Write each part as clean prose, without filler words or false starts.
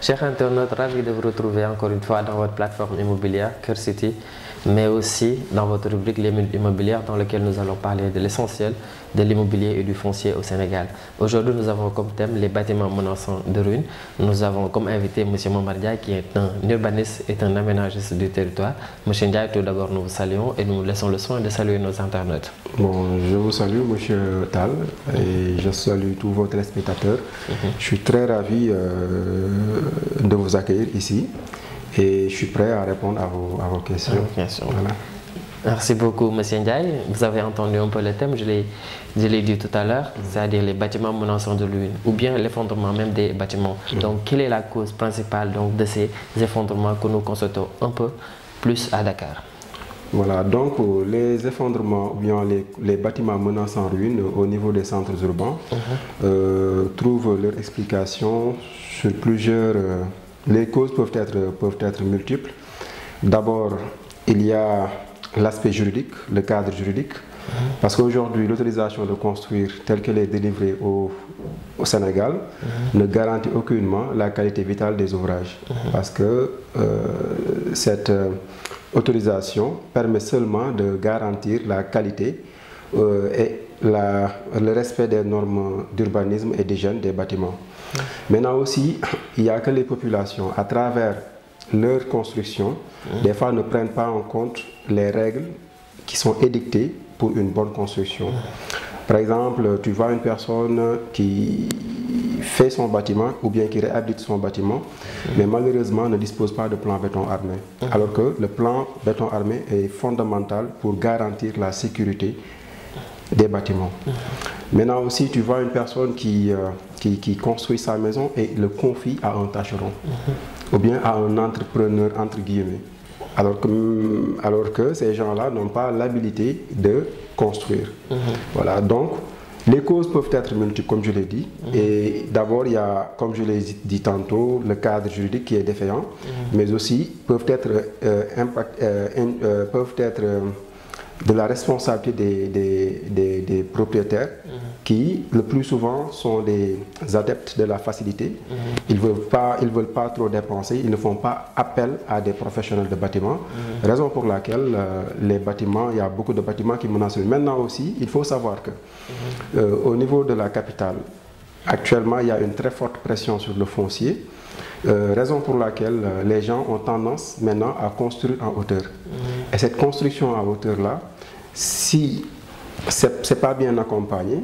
Chers internautes, ravi de vous retrouver encore une fois dans votre plateforme immobilière Cœur City, mais aussi dans votre rubrique Les Minutes Immobilières, dans laquelle nous allons parler de l'essentiel de l'immobilier et du foncier au Sénégal. Aujourd'hui, nous avons comme thème les bâtiments menaçants de ruines. Nous avons comme invité M. Momar Ndiaye, qui est un urbaniste et un aménagiste du territoire. M. Ndiaye, tout d'abord, nous vous saluons et nous laissons le soin de saluer nos internautes. Bon, je vous salue, M. Tal, et je salue tous vos téléspectateurs. Je suis très ravi de vous accueillir ici et je suis prêt à répondre à vos questions. Voilà. Merci beaucoup, M. Ndiaye. Vous avez entendu un peu le thème, je l'ai dit tout à l'heure, c'est-à-dire les bâtiments menaçants de ruine ou bien l'effondrement même des bâtiments. Donc, quelle est la cause principale donc, de ces effondrements que nous constatons un peu plus à Dakar? Voilà, donc les effondrements ou bien les bâtiments menaçants en ruine au niveau des centres urbains trouvent leur explication sur plusieurs... les causes peuvent être multiples. D'abord, il y a l'aspect juridique, le cadre juridique, parce qu'aujourd'hui, l'autorisation de construire telle qu'elle est délivrée au Sénégal ne garantit aucunement la qualité vitale des ouvrages, parce que cette autorisation permet seulement de garantir la qualité et le respect des normes d'urbanisme et d'hygiène des bâtiments. Maintenant aussi, il n'y a que les populations, à travers leur construction, des fois ne prennent pas en compte les règles qui sont édictées pour une bonne construction. Par exemple, tu vois une personne qui fait son bâtiment ou bien qui réhabilite son bâtiment, mais malheureusement ne dispose pas de plan béton armé. Alors que le plan béton armé est fondamental pour garantir la sécurité des bâtiments. Maintenant aussi, tu vois une personne qui construit sa maison et le confie à un tâcheron ou bien à un entrepreneur entre guillemets, alors que ces gens-là n'ont pas l'habilité de construire. Voilà, donc les causes peuvent être multiples comme je l'ai dit, et d'abord il y a, comme je l'ai dit tantôt, le cadre juridique qui est défaillant, mais aussi peuvent être de la responsabilité des propriétaires qui, le plus souvent, sont des adeptes de la facilité. Ils ne veulent pas trop dépenser, ils ne font pas appel à des professionnels de bâtiment. Raison pour laquelle les bâtiments, il y a beaucoup de bâtiments qui menacent. Maintenant aussi, il faut savoir que au niveau de la capitale, actuellement, il y a une très forte pression sur le foncier. Raison pour laquelle les gens ont tendance maintenant à construire en hauteur. Et cette construction en hauteur-là, si ce n'est pas bien accompagné,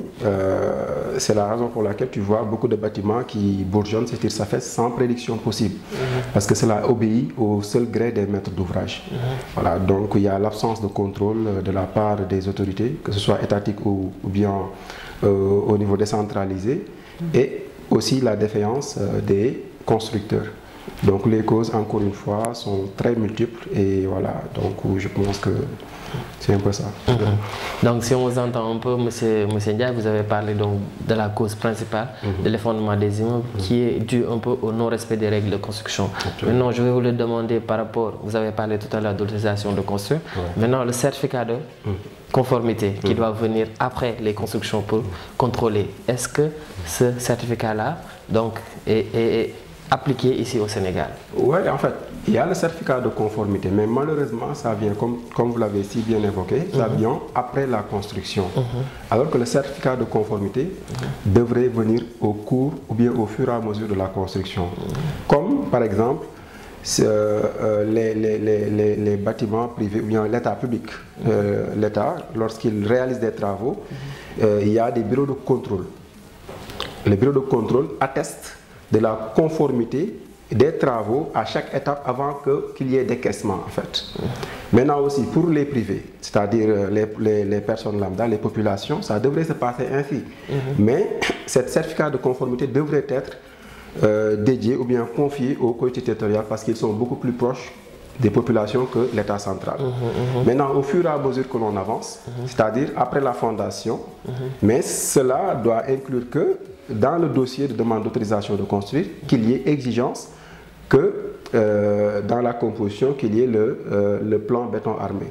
c'est la raison pour laquelle tu vois beaucoup de bâtiments qui bourgeonnent, c'est-à-dire ça fait sans prédiction possible. Parce que cela obéit au seul gré des maîtres d'ouvrage. Voilà, donc il y a l'absence de contrôle de la part des autorités, que ce soit étatique ou bien au niveau décentralisé, et aussi la défaillance des constructeurs. Donc les causes, encore une fois, sont très multiples et voilà, donc je pense que c'est un peu ça. Donc si on vous entend un peu, M. Ndiaye, vous avez parlé donc de la cause principale de l'effondrement des immeubles qui est dû un peu au non-respect des règles de construction. Maintenant, je vais vous le demander par rapport, vous avez parlé tout à l'heure d'autorisation de construire, maintenant le certificat de conformité qui doit venir après les constructions pour contrôler. Est-ce que ce certificat-là donc est appliqué ici au Sénégal? Oui, en fait, il y a le certificat de conformité, mais malheureusement, ça vient, comme vous l'avez si bien évoqué, ça vient après la construction. Alors que le certificat de conformité devrait venir au cours ou bien au fur et à mesure de la construction. Comme, par exemple, les bâtiments privés ou bien l'État public. L'État, lorsqu'il réalise des travaux, il y a des bureaux de contrôle. Les bureaux de contrôle attestent de la conformité des travaux à chaque étape avant qu'il y ait décaissement en fait. Maintenant aussi pour les privés, c'est-à-dire les personnes lambda, les populations, ça devrait se passer ainsi. Mais ce certificat de conformité devrait être dédié ou bien confié aux collectivités territoriales parce qu'ils sont beaucoup plus proches des populations que l'État central. Maintenant, au fur et à mesure que l'on avance, c'est-à-dire après la fondation, mais cela doit inclure que dans le dossier de demande d'autorisation de construire, qu'il y ait exigence que dans la composition qu'il y ait le plan béton armé.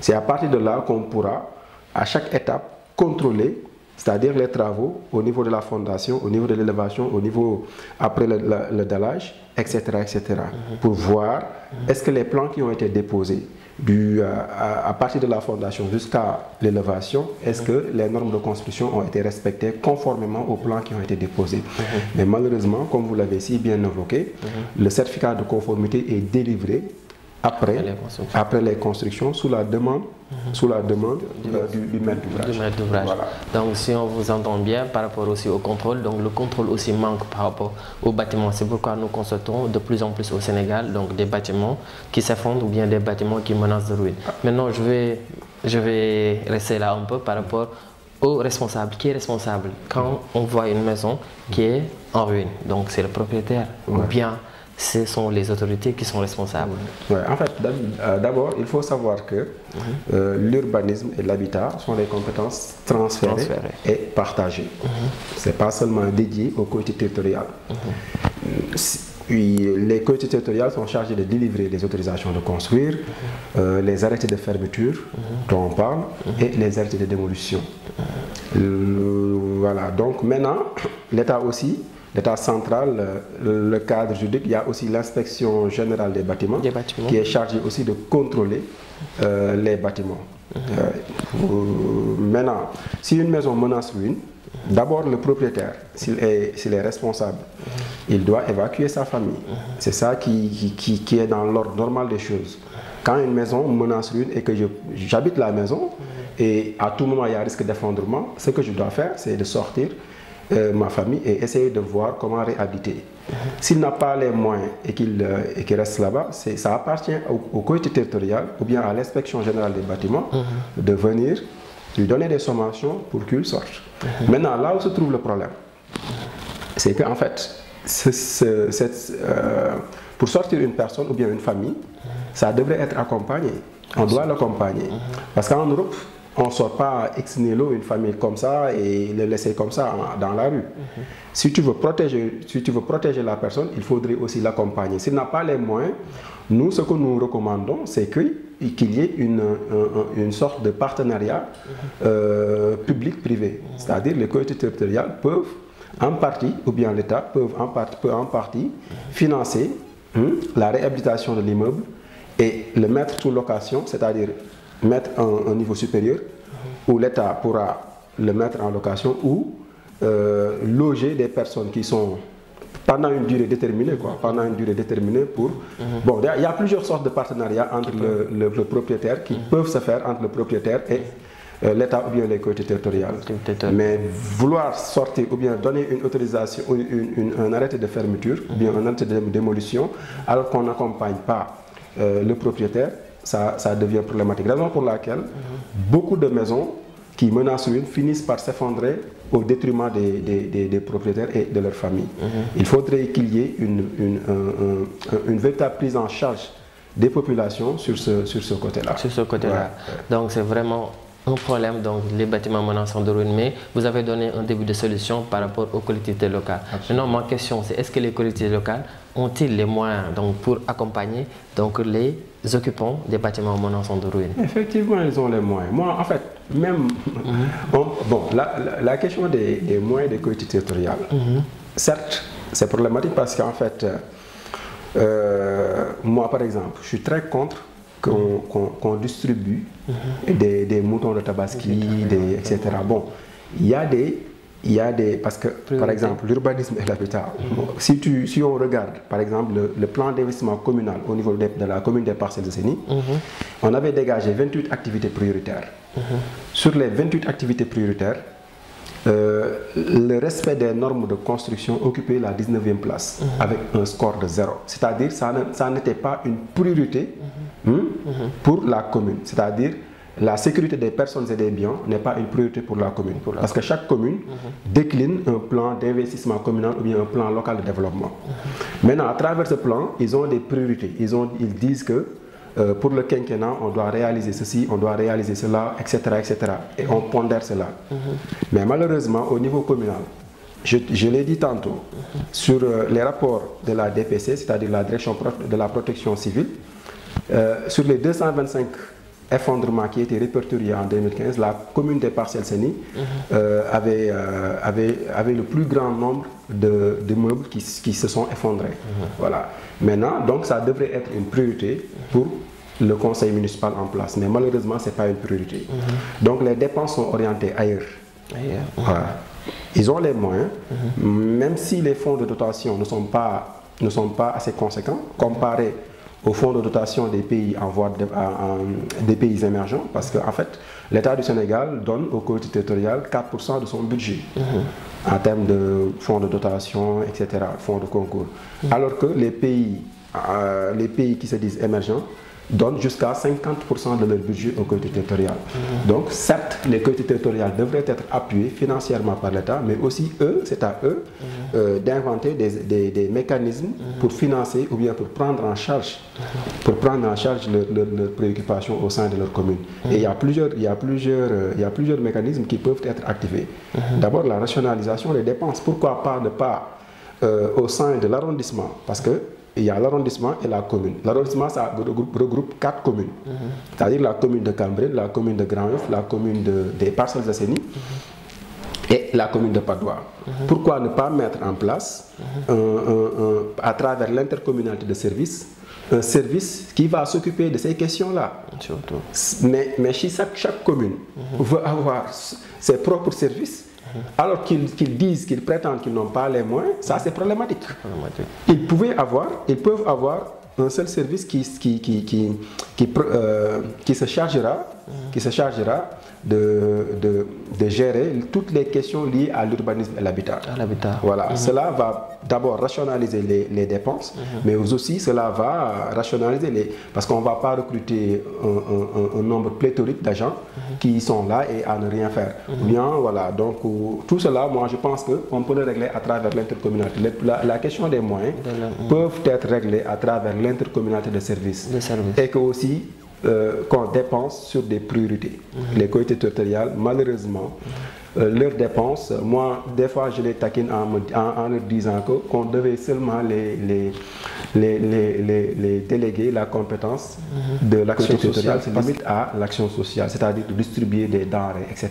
C'est à partir de là qu'on pourra, à chaque étape, contrôler, c'est-à-dire les travaux au niveau de la fondation, au niveau de l'élévation, au niveau après le dallage, etc., etc., pour voir est-ce que les plans qui ont été déposés à partir de la fondation jusqu'à l'élévation, est-ce que les normes de construction ont été respectées conformément aux plans qui ont été déposés. Mais malheureusement, comme vous l'avez si bien évoqué, le certificat de conformité est délivré après les constructions sous la demande, du maître d'ouvrage. Voilà. Donc si on vous entend bien par rapport aussi au contrôle, donc le contrôle aussi manque par rapport aux bâtiments. C'est pourquoi nous constatons de plus en plus au Sénégal donc des bâtiments qui s'effondrent ou bien des bâtiments qui menacent de ruine. Maintenant je vais rester là un peu par rapport au responsable. Qui est responsable quand on voit une maison qui est en ruine? Donc c'est le propriétaire ou bien ce sont les autorités qui sont responsables? Ouais, en fait, d'abord, il faut savoir que l'urbanisme et l'habitat sont des compétences transférées. Et partagées. Ce n'est pas seulement dédié aux collectivités territoriales. Les collectivités territoriales sont chargées de délivrer les autorisations de construire, les arrêtés de fermeture dont on parle, et les arrêtés de démolition. Voilà, donc maintenant, l'État aussi, l'État central, le cadre juridique, il y a aussi l'inspection générale des bâtiments, qui est chargée aussi de contrôler les bâtiments. Maintenant, si une maison menace ruine, d'abord le propriétaire, s'il est responsable, il doit évacuer sa famille. C'est ça qui est dans l'ordre normal des choses. Quand une maison menace ruine et que j'habite la maison, et à tout moment il y a un risque d'effondrement, ce que je dois faire, c'est de sortir ma famille et essayer de voir comment réhabiter. S'il n'a pas les moyens et qu'il reste là-bas, ça appartient aux collectivités territoriales ou bien à l'inspection générale des bâtiments de venir lui donner des sommations pour qu'il sorte. Maintenant, là où se trouve le problème, c'est qu'en fait, pour sortir une personne ou bien une famille, ça devrait être accompagné. On doit l'accompagner. Parce qu'en Europe, on ne sort pas ex nihilo une famille comme ça et le laisser comme ça dans la rue. Si tu veux protéger la personne, il faudrait aussi l'accompagner. S'il n'a pas les moyens, nous, ce que nous recommandons, c'est qu'il y ait une sorte de partenariat public-privé. C'est-à-dire les collectivités territoriales peuvent en partie, ou bien l'État peut en partie financer la réhabilitation de l'immeuble et le mettre sous location, c'est-à-dire mettre un niveau supérieur où l'État pourra le mettre en location ou loger des personnes qui sont pendant une durée déterminée, pour... Bon, il y a plusieurs sortes de partenariats entre le propriétaire qui peuvent se faire entre le propriétaire et l'État ou bien les collectivités territoriales. Mais vouloir sortir ou bien donner une autorisation, un arrêté de fermeture ou bien un arrêté de démolition alors qu'on n'accompagne pas le propriétaire, ça devient problématique. Raison pour laquelle beaucoup de maisons qui menacent ruine finissent par s'effondrer au détriment des propriétaires et de leur famille. Il faudrait qu'il y ait une véritable prise en charge des populations sur ce côté-là. Sur ce côté-là. Donc c'est vraiment un problème, donc les bâtiments menaçants de ruine, mais vous avez donné un début de solution par rapport aux collectivités locales. Absolument. Maintenant, ma question c'est, est-ce que les collectivités locales ont-ils les moyens donc, pour accompagner donc, les occupants des bâtiments menaçants de ruine? Effectivement, ils ont les moyens. Moi, en fait, même... bon, la question des moyens des collectivités territoriales, certes, c'est problématique parce qu'en fait, moi, par exemple, je suis très contre qu'on distribue des moutons de Tabaski, etc. Bon, il y a des parce que, par exemple, l'urbanisme et l'habitat, si on regarde, par exemple, le plan d'investissement communal au niveau de la commune des Parcelles Assainies, on avait dégagé 28 activités prioritaires. Sur les 28 activités prioritaires, le respect des normes de construction occupait la 19e place avec un score de 0. C'est-à-dire ça n'était pas une priorité pour la commune. C'est-à-dire la sécurité des personnes et des biens n'est pas une priorité pour la commune. Parce que chaque commune décline un plan d'investissement communal ou bien un plan local de développement. Maintenant, à travers ce plan, ils ont des priorités. Ils disent que pour le quinquennat, on doit réaliser ceci, on doit réaliser cela, etc. etc. Et on pondère cela. Mais malheureusement, au niveau communal, je l'ai dit tantôt, sur les rapports de la DPC, c'est-à-dire la Direction de la protection civile, sur les 225 effondrements qui étaient répertoriés en 2015, la commune des Parcelles Assainies avait le plus grand nombre d'immeubles qui se sont effondrés. Voilà. Maintenant, donc ça devrait être une priorité pour le conseil municipal en place, mais malheureusement, ce n'est pas une priorité. Donc les dépenses sont orientées ailleurs. Voilà. Ils ont les moyens, même si les fonds de dotation ne sont pas assez conséquents comparés aux fonds de dotation des pays des pays émergents, parce qu'en fait, l'État du Sénégal donne aux collectivités territoriales 4% de son budget en termes de fonds de dotation, etc., fonds de concours. Alors que les pays qui se disent émergents donnent jusqu'à 50% de leur budget aux collectivités territoriales. Donc, certes, les collectivités territoriales devraient être appuyées financièrement par l'État, mais aussi c'est à eux d'inventer des mécanismes pour financer ou bien pour prendre en charge leurs préoccupations au sein de leur commune. Et il y a plusieurs mécanismes qui peuvent être activés. D'abord, la rationalisation des dépenses. Pourquoi ne pas au sein de l'arrondissement, parce que il y a l'arrondissement et la commune. L'arrondissement, ça regroupe 4 communes. C'est-à-dire la commune de Cambérène, la commune de Grand-Yoff, la commune des Parcelles Assainies et la commune de Patte d'Oie. Pourquoi ne pas mettre en place, à travers l'intercommunalité de services, un service qui va s'occuper de ces questions-là. Mais si chaque commune veut avoir ses propres services, alors qu'ils prétendent qu'ils n'ont pas les moyens, ça c'est problématique. Ils peuvent avoir un seul service qui se chargera de gérer toutes les questions liées à l'urbanisme et l'habitat. Voilà. Cela va d'abord rationaliser les dépenses, mais aussi cela va rationaliser parce qu'on ne va pas recruter un nombre pléthorique d'agents qui sont là et à ne rien faire. Bien, voilà. Donc tout cela, moi je pense qu'on peut le régler à travers l'intercommunalité. La question des moyens peuvent être réglés à travers l'intercommunalité de services. Et que aussi qu'on dépense sur des priorités. Les collectivités territoriales, malheureusement, leurs dépenses, moi, des fois, je les taquine en leur disant qu'on devait seulement les déléguer la compétence de l'action sociale, se limite à l'action sociale, c'est-à-dire de distribuer des denrées, etc.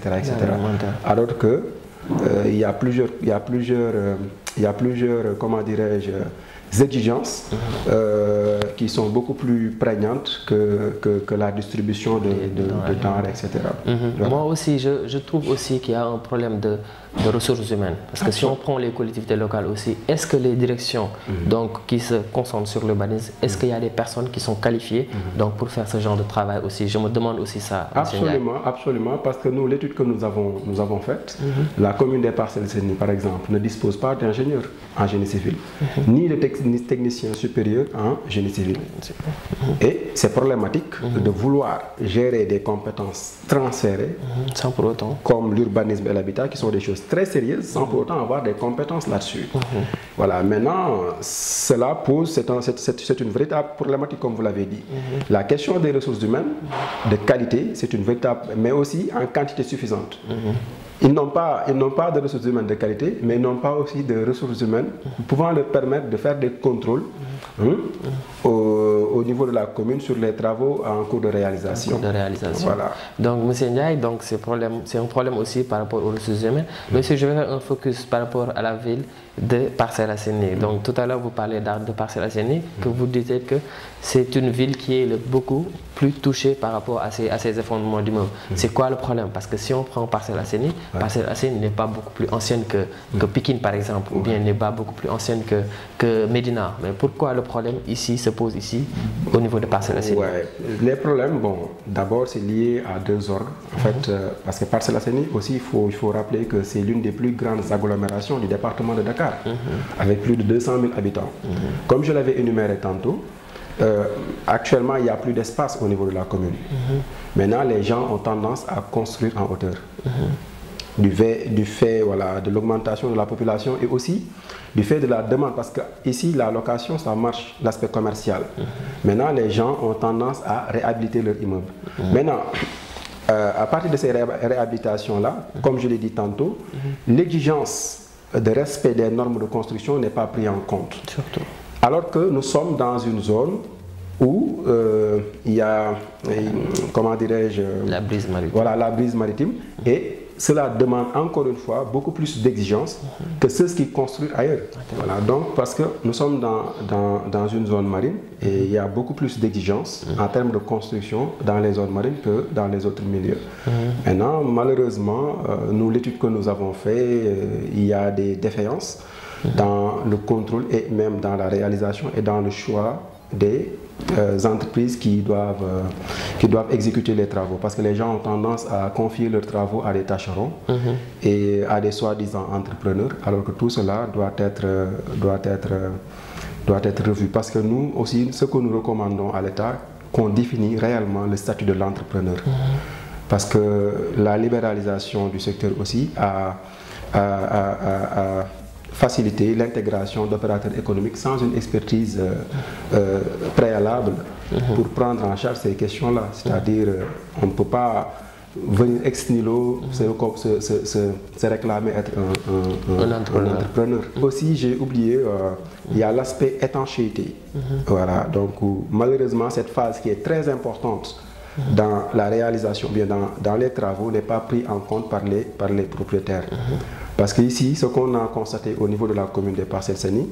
Alors que il y a plusieurs, comment dirais-je, exigences qui sont beaucoup plus prégnantes que la distribution de denrées, etc. Moi aussi, je trouve aussi qu'il y a un problème de ressources humaines. Parce que si on prend les collectivités locales aussi, est-ce que les directions donc, qui se concentrent sur l'urbanisme, est-ce qu'il y a des personnes qui sont qualifiées donc, pour faire ce genre de travail aussi? Je me demande aussi ça. Absolument, parce que nous, l'étude que nous avons faite, la commune des Parcelles Assainies, par exemple, ne dispose pas d'ingénieurs en génie civil, ni de techniciens supérieurs en génie civil. Et c'est problématique de vouloir gérer des compétences transférées, sans pour autant, comme l'urbanisme et l'habitat, qui sont des choses très sérieuses, sans pour autant avoir des compétences là-dessus. Voilà, maintenant, cela pose, c'est une véritable problématique, comme vous l'avez dit. La question des ressources humaines, de qualité, c'est une véritable, mais aussi en quantité suffisante. Ils n'ont pas de ressources humaines de qualité, mais ils n'ont pas aussi de ressources humaines pouvant leur permettre de faire des contrôles au niveau de la commune sur les travaux en cours de réalisation. Voilà. Donc, M. Ndiaye, c'est un problème aussi par rapport aux ressources humaines. Mais si je vais faire un focus par rapport à la ville de Parcelles Assainies. Donc, tout à l'heure, vous parlez de Parcelles Assainies, que vous disiez que c'est une ville qui est beaucoup plus touchée par rapport à ces effondrements d'immeubles. C'est quoi le problème? Parce que si on prend Parcelles Assainies, Parcelles Assainies n'est pas beaucoup plus ancienne que Pikine, par exemple, ou bien n'est pas beaucoup plus ancienne que Médina. Mais pourquoi le problème ici se pose ici, au niveau de Parcelles Assainies? Les problèmes, bon, d'abord, c'est lié à deux orgues. En fait, parce que Parcelles Assainies aussi, il faut rappeler que c'est l'une des plus grandes agglomérations du département de Dakar, avec plus de 200 000 habitants. Comme je l'avais énuméré tantôt, actuellement, il n'y a plus d'espace au niveau de la commune. Maintenant, les gens ont tendance à construire en hauteur. Du fait voilà, de l'augmentation de la population et aussi du fait de la demande, parce que ici la location, ça marche, l'aspect commercial. Maintenant, les gens ont tendance à réhabiliter leur immeuble. Maintenant, à partir de ces réhabilitations-là, comme je l'ai dit tantôt, l'exigence de respect des normes de construction n'est pas pris en compte. Surtout. Alors que nous sommes dans une zone où il y a, comment dirais-je, la brise maritime. Voilà, la brise maritime. Et cela demande encore une fois beaucoup plus d'exigences que ceux qui construisent ailleurs. Voilà, donc parce que nous sommes dans une zone marine et il y a beaucoup plus d'exigences en termes de construction dans les zones marines que dans les autres milieux. Maintenant, malheureusement, nous, l'étude que nous avons faite, il y a des défaillances dans le contrôle et même dans la réalisation et dans le choix des entreprises qui doivent exécuter les travaux, parce que les gens ont tendance à confier leurs travaux à des tâcherons et à des soi-disant entrepreneurs, alors que tout cela doit être revu, parce que nous aussi, ce que nous recommandons à l'État, qu'on définit réellement le statut de l'entrepreneur, parce que la libéralisation du secteur aussi a faciliter l'intégration d'opérateurs économiques sans une expertise préalable pour prendre en charge ces questions-là. C'est-à-dire, on ne peut pas venir ex nihilo se réclamer être un entrepreneur. Aussi, j'ai oublié, il y a l'aspect étanchéité. Voilà, donc malheureusement, cette phase qui est très importante dans la réalisation, bien dans les travaux, n'est pas prise en compte par les propriétaires. Parce qu'ici, ce qu'on a constaté au niveau de la commune des Parcelles Assainies,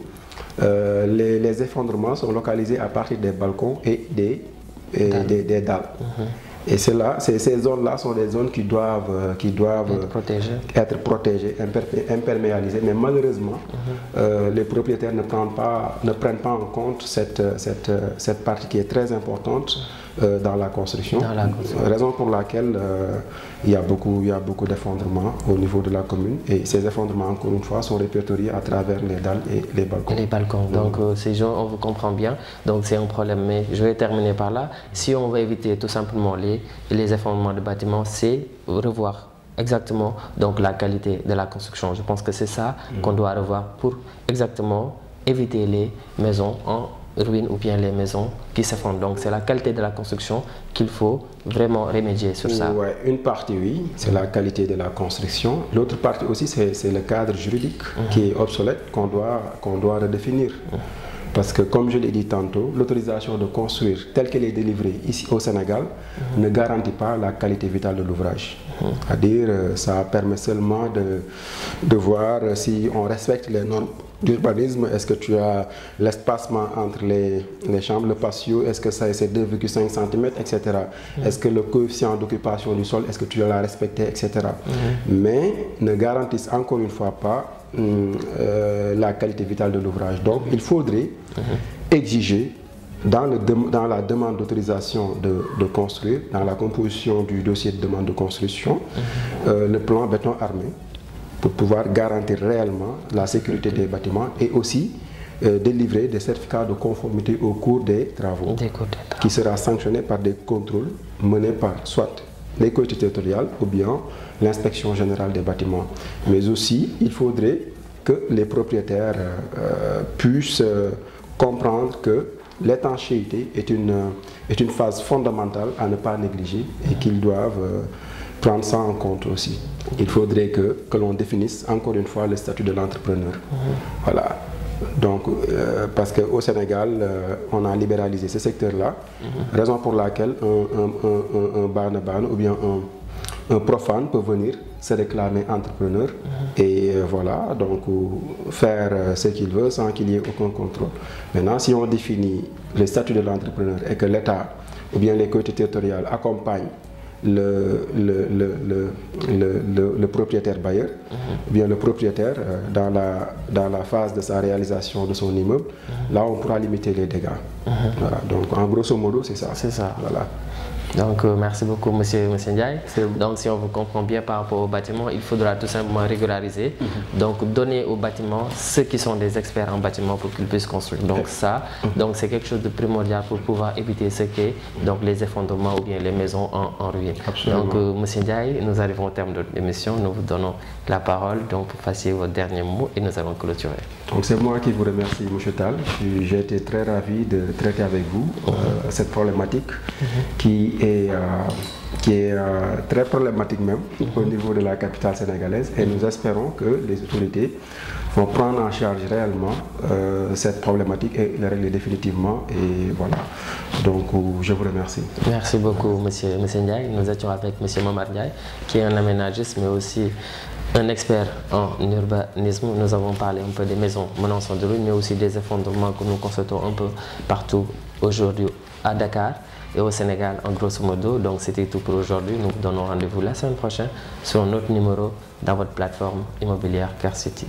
les effondrements sont localisés à partir des balcons et des dalles. Et ces zones-là sont des zones qui doivent être protégées, imperméabilisées. Mais malheureusement, les propriétaires ne prennent pas en compte cette partie qui est très importante dans la construction. Raison pour laquelle il y a beaucoup d'effondrements au niveau de la commune. Et ces effondrements, encore une fois, sont répertoriés à travers les dalles et les balcons. Les balcons. Donc, ces gens, on vous comprend bien. Donc, c'est un problème. Mais je vais terminer par là. Si on veut éviter tout simplement les effondrements de bâtiments, c'est revoir exactement donc, la qualité de la construction. Je pense que c'est ça qu'on doit revoir pour exactement éviter les maisons en ruine ou bien les maisons qui s'effondrent. Donc c'est la qualité de la construction qu'il faut vraiment remédier sur ça. Ouais, une partie oui, c'est la qualité de la construction. L'autre partie aussi c'est le cadre juridique qui est obsolète, qu'on doit redéfinir. Parce que comme je l'ai dit tantôt, l'autorisation de construire telle qu'elle est délivrée ici au Sénégal ne garantit pas la qualité vitale de l'ouvrage. C'est-à-dire, ça permet seulement de voir si on respecte les normes d'urbanisme. Est-ce que tu as l'espacement entre les chambres, le patio, est-ce que ça c'est 2,5 cm, etc. Est-ce que le coefficient d'occupation du sol, est-ce que tu l'as respecté, etc. Mais ne garantissent encore une fois pas la qualité vitale de l'ouvrage. Donc il faudrait exiger dans la demande d'autorisation de construire, dans la composition du dossier de demande de construction, le plan béton armé pour pouvoir garantir réellement la sécurité des bâtiments et aussi délivrer des certificats de conformité au cours des travaux qui sera sanctionné par des contrôles menés par soit les collectivités territoriales ou bien l'inspection générale des bâtiments. Mais aussi, il faudrait que les propriétaires puissent comprendre que l'étanchéité est une phase fondamentale à ne pas négliger et qu'ils doivent prendre ça en compte aussi. Il faudrait que l'on définisse encore une fois le statut de l'entrepreneur. Voilà. Donc, parce qu'au Sénégal, on a libéralisé ce secteur-là, raison pour laquelle un barne-barne ou bien un profane peut venir se réclamer entrepreneur et voilà, donc faire ce qu'il veut sans qu'il y ait aucun contrôle. Maintenant, si on définit le statut de l'entrepreneur et que l'État ou bien les collectivités territoriales accompagnent le propriétaire bailleur, ou bien le propriétaire dans la phase de sa réalisation de son immeuble, là on pourra limiter les dégâts. Voilà, donc en grosso modo c'est ça. C'est ça. Voilà. Donc merci beaucoup Monsieur Ndiaye. Donc si on vous comprend bien par rapport au bâtiment, il faudra tout simplement régulariser. Donc donner aux bâtiments ceux qui sont des experts en bâtiment pour qu'ils puissent construire. Donc ça, donc c'est quelque chose de primordial pour pouvoir éviter ce qu'est donc les effondrements ou bien les maisons en ruine. janvier. Absolument. Donc, Monsieur Ndiaye, nous arrivons au terme de l'émission. Nous vous donnons la parole donc, pour passer vos derniers mots et nous allons clôturer. Donc, c'est moi qui vous remercie, M. Tal. J'ai été très ravi de traiter avec vous cette problématique qui est très problématique même au niveau de la capitale sénégalaise. Et nous espérons que les autorités vont prendre en charge réellement cette problématique et la régler définitivement. Et voilà. Donc, je vous remercie. Merci beaucoup, Monsieur Ndiaye. Nous étions avec M. Momar Ndiaye, qui est un aménagiste, mais aussi un expert en urbanisme. Nous avons parlé un peu des maisons menaçant de ruine, mais aussi des effondrements que nous constatons un peu partout aujourd'hui à Dakar et au Sénégal, en grosso modo. Donc, c'était tout pour aujourd'hui. Nous vous donnons rendez-vous la semaine prochaine sur un autre numéro dans votre plateforme immobilière CarCity.